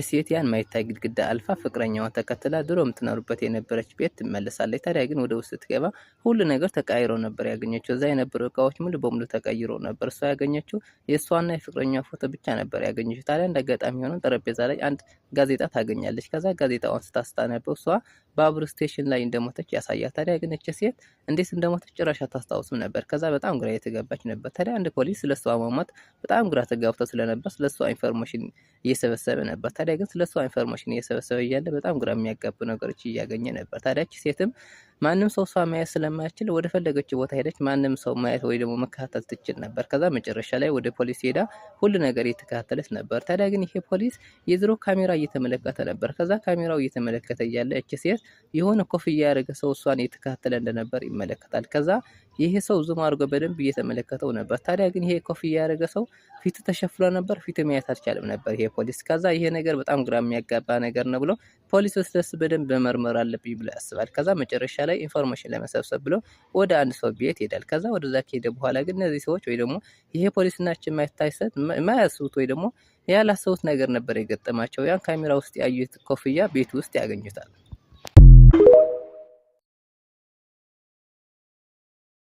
ሴት ያን ማይታይ ግድግዳ አልፋ ፍቅረኛዋን ተከትላ ድሮ የምትኖርበት የነበረች ቤት ትመለሳለች። ታዲያ ግን ወደ ውስጥ ስትገባ ሁሉ ነገር ተቀይሮ ነበር ያገኘችው። እዛ የነበሩ እቃዎች ሙሉ በሙሉ ተቀይሮ ነበር። እሷ ያገኘችው የእሷና የፍቅረኛዋ ፎቶ ብቻ ነበር ያገኘችው። ታዲያ እንደ አጋጣሚ ሆኖ ጠረጴዛ ላይ አንድ ጋዜጣ ታገኛለች። ከዛ ጋዜጣዋን ስታስታነበው እሷ ባቡር ስቴሽን ላይ እንደሞተች ያሳያል። ታዲያ ግን እቺ ሴት እንዴት እንደሞተች ጭራሽ አታስታውስም ነበር። ከዛ በጣም ግራ የተጋባች ነበር። ታዲያ አንድ ፖሊስ ስለሷ መሞት በጣም ግራ ተጋብቶ ስለነበር ስለሷ ኢንፎርሜሽን እየሰበሰበ ነበር። ታዲያ ግን ስለሷ ኢንፎርሜሽን እየሰበሰበ እያለ በጣም ግራ የሚያጋቡ ነገሮች እያገኘ ነበር። ታዲያ እቺ ሴትም ማንም ሰው እሷ ማየት ስለማይችል ወደ ፈለገችው ቦታ ሄደች። ማንም ሰው ማየት ወይ ደግሞ መከታተል ትችል ነበር። ከዛ መጨረሻ ላይ ወደ ፖሊስ ሄዳ ሁሉ ነገር እየተከታተለች ነበር። ታዲያ ግን ይሄ ፖሊስ የድሮ ካሜራ እየተመለከተ ነበር። ከዛ ካሜራው እየተመለከተ እያለ እቺ ሴት የሆነ ኮፍያ ያደረገ ሰው እሷን እየተከታተለ እንደነበር ይመለከታል። ከዛ ይሄ ሰው ዙም አድርጎ በደንብ እየተመለከተው ነበር። ታዲያ ግን ይሄ ኮፍያ ያደረገ ሰው ፊቱ ተሸፍኖ ነበር። ፊቱ ማየት አልቻለም ነበር ይሄ ፖሊስ። ከዛ ይሄ ነገር በጣም ግራ የሚያጋባ ነገር ነው ብሎ ፖሊስ ስለሱ በደንብ መመርመር አለብኝ ብሎ ያስባል። ከዛ መጨረሻ ላይ ኢንፎርሜሽን ለመሰብሰብ ብሎ ወደ አንድ ሰው ቤት ይሄዳል። ከዛ ወደዛ ከሄደ በኋላ ግን እነዚህ ሰዎች ወይ ደግሞ ይሄ ፖሊስናችን የማይታሰብ የማያስቡት ወይ ደግሞ ያላሰቡት ነገር ነበር የገጠማቸው። ያን ካሜራ ውስጥ ያዩት ኮፍያ ቤት ውስጥ ያገኙታል።